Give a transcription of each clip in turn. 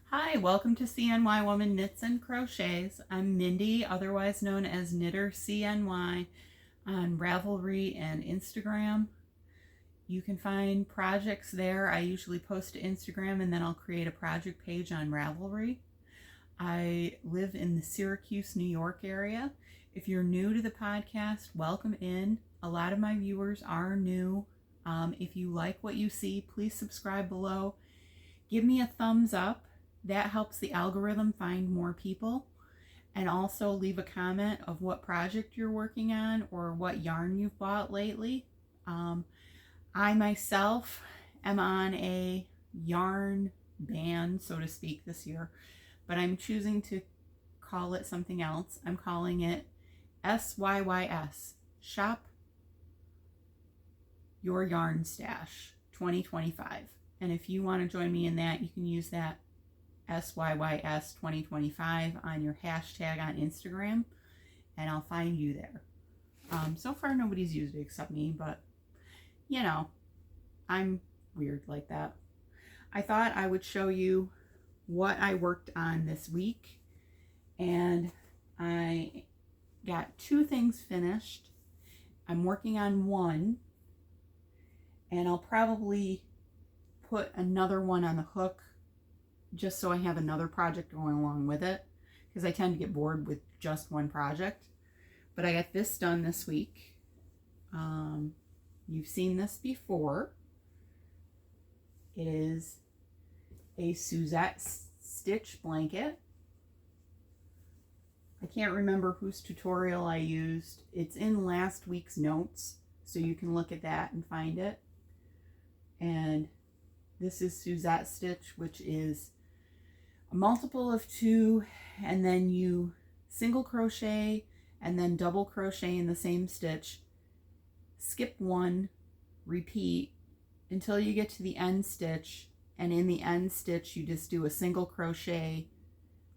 Hi, welcome to CNY Woman Knits and Crochets. I'm Mindy, otherwise known as Knitter CNY on Ravelry and Instagram. You can find projects there. I usually post to Instagram and then I'll create a project page on Ravelry. I live in the Syracuse, New York area. If you're new to the podcast, welcome in. A lot of my viewers are new. If you like what you see, please subscribe below. Give me a thumbs up. That helps the algorithm find more people. And also leave a comment of what project you're working on or what yarn you've bought lately. I myself am on a yarn ban, so to speak, this year, but I'm choosing to call it something else. I'm calling it SYYS, Shop Your Yarn Stash 2025. And if you want to join me in that, you can use that SYYS 2025 on your hashtag on Instagram, and I'll find you there. So far, nobody's used it except me, but you know, I'm weird like that. I thought I would show you what I worked on this week, and I got 2 things finished. I'm working on one, and I'll probably put another one on the hook just so I have another project going along with it, because I tend to get bored with just one project. But I got this done this week. You've seen this before. It is a Suzette stitch blanket. I can't remember whose tutorial I used. It's in last week's notes, so you can look at that and find it. And this is Suzette stitch, which is a multiple of 2, and then you single crochet and then double crochet in the same stitch, skip 1, repeat until you get to the end stitch, and in the end stitch you just do a single crochet,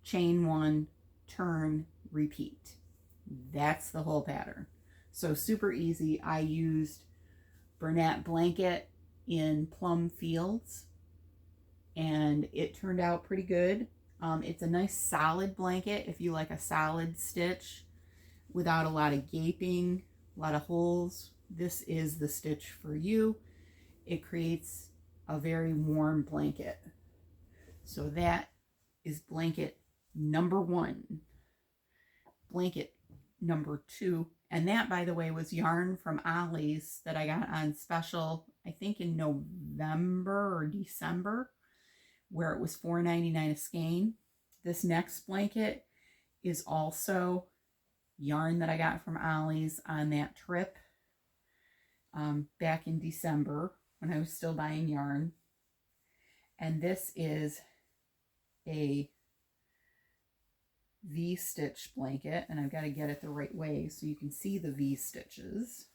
chain 1, turn, repeat. That's the whole pattern. So super easy. I used Bernat blanket in Plum Fields, and it turned out pretty good. It's a nice solid blanket if you like a solid stitch without a lot of gaping, a lot of holes. This is the stitch for you. It creates a very warm blanket. So that is blanket number 1. Blanket number 2, and that, by the way, was yarn from Ollie's that I got on special, I think in November or December, where it was $4.99 a skein. This next blanket is also yarn that I got from Ollie's on that trip back in December when I was still buying yarn. And this is a V-stitch blanket, and I've got to get it the right way so you can see the V-stitches.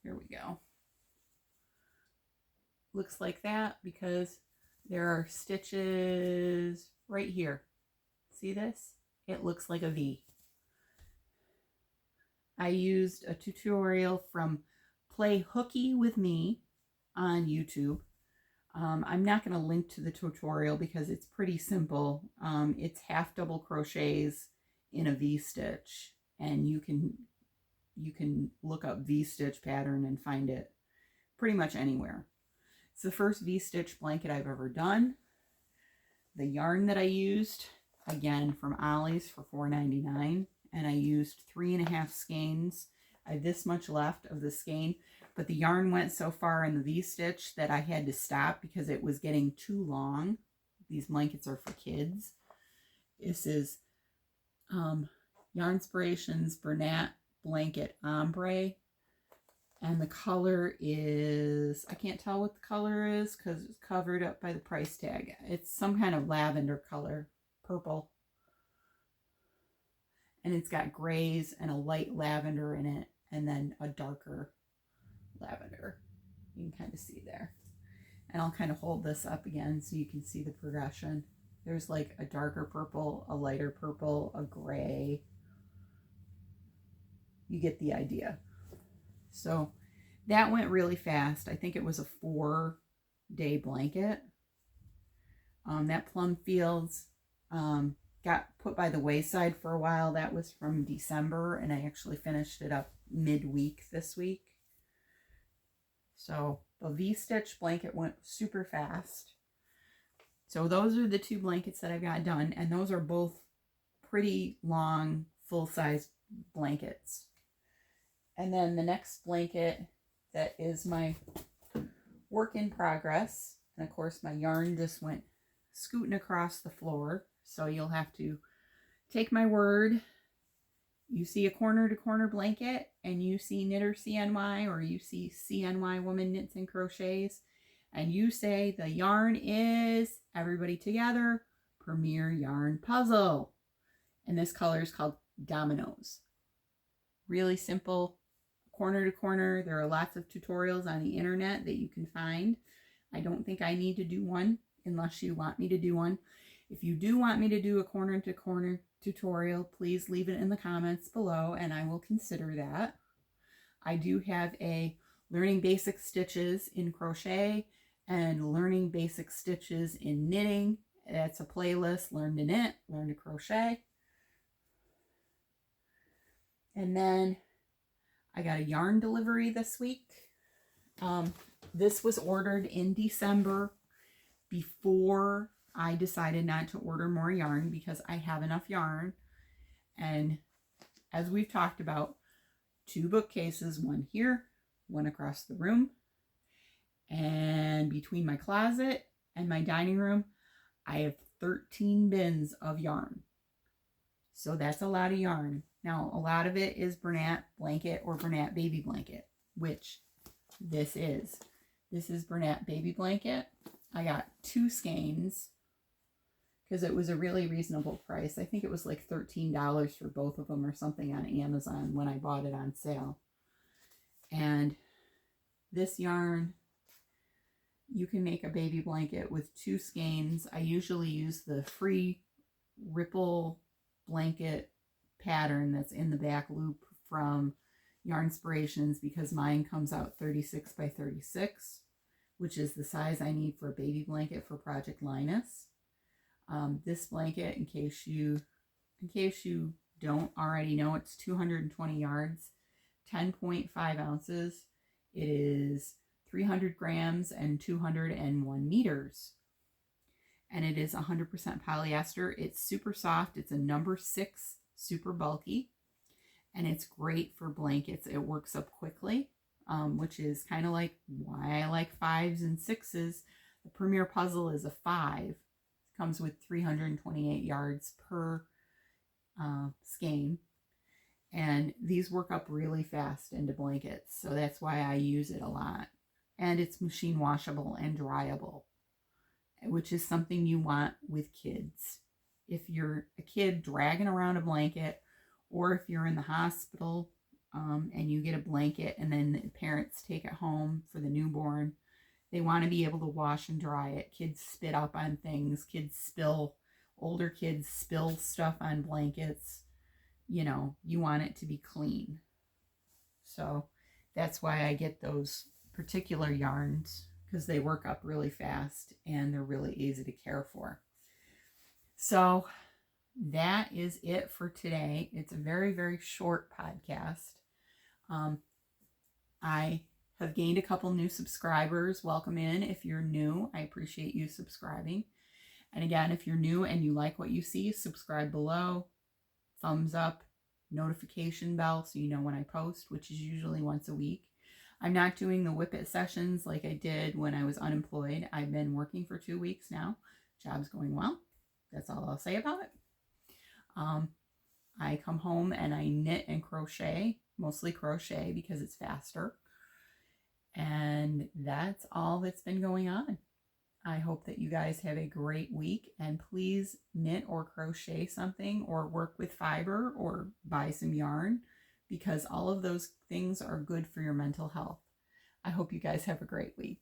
Here we go. Looks like that because there are stitches right here. See this? It looks like a V. I used a tutorial from Play Hooky with Me on YouTube. I'm not going to link to the tutorial because it's pretty simple. It's half double crochets in a V-stitch, and you can look up V-stitch pattern and find it pretty much anywhere. It's the first V-stitch blanket I've ever done. The yarn that I used, again, from Ollie's for $4.99, and I used 3.5 skeins. I have this much left of the skein, but the yarn went so far in the V-stitch that I had to stop because it was getting too long. These blankets are for kids. This is Yarnspirations Bernat Blanket Ombre, and the color is, I can't tell what the color is because it's covered up by the price tag. It's some kind of lavender color, purple. And it's got grays and a light lavender in it, and then a darker lavender. You can kind of see there. And I'll kind of hold this up again so you can see the progression. There's like a darker purple, a lighter purple, a gray. You get the idea. So that went really fast. I think it was a 4-day blanket. That Plum Fields got put by the wayside for a while. That was from December, and I actually finished it up midweek this week. So the V-stitch blanket went super fast. So those are the two blankets that I got done, and those are both pretty long, full-size blankets. And then the next blanket that is my work in progress, and of course my yarn just went scooting across the floor, so you'll have to take my word. You see a corner to corner blanket and you see Knitter CNY, or you see CNY Woman Knits and Crochets, and you say the yarn is, everybody together, Premier Yarn Puzzle. And this color is called Dominoes. Really simple, corner to corner. There are lots of tutorials on the internet that you can find. I don't think I need to do one unless you want me to do one. If you do want me to do a corner to corner tutorial, please leave it in the comments below and I will consider that. I do have a learning basic stitches in crochet and learning basic stitches in knitting. That's a playlist, learn to knit, learn to crochet. And then I got a yarn delivery this week. This was ordered in December before I decided not to order more yarn because I have enough yarn. And as we've talked about, 2 bookcases, one here, one across the room. And between my closet and my dining room, I have 13 bins of yarn. So that's a lot of yarn. Now, a lot of it is Bernat blanket or Bernat baby blanket, which this is. This is Bernat baby blanket. I got 2 skeins because it was a really reasonable price. I think it was like $13 for both of them or something on Amazon when I bought it on sale. And this yarn, you can make a baby blanket with 2 skeins. I usually use the free ripple blanket pattern that's in the back loop from Yarnspirations because mine comes out 36 by 36, which is the size I need for a baby blanket for Project Linus. This blanket, in case you don't already know, it's 220 yards, 10.5 ounces. It is 300 grams and 201 meters. And it is 100% polyester. It's super soft. It's a number 6, super bulky. And it's great for blankets. It works up quickly, which is kind of like why I like 5s and 6s. The Premier Puzzle is a 5. It comes with 328 yards per skein. And these work up really fast into blankets. So that's why I use it a lot. And it's machine washable and dryable, which is something you want with kids. If you're a kid dragging around a blanket, or if you're in the hospital and you get a blanket and then the parents take it home for the newborn, they want to be able to wash and dry it. Kids spit up on things. Older kids spill stuff on blankets. You know, you want it to be clean. So that's why I get those particular yarns, because they work up really fast and they're really easy to care for. So that is it for today. It's a very, very short podcast. I have gained a couple new subscribers. Welcome in if you're new. I appreciate you subscribing. And again, if you're new and you like what you see, subscribe below, thumbs up, notification bell so you know when I post, which is usually once a week. I'm not doing the Whip It sessions like I did when I was unemployed. I've been working for 2 weeks now. Job's going well. That's all I'll say about it. I come home and I knit and crochet, mostly crochet because it's faster. And that's all that's been going on. I hope that you guys have a great week, and please knit or crochet something or work with fiber or buy some yarn, because all of those things are good for your mental health. I hope you guys have a great week.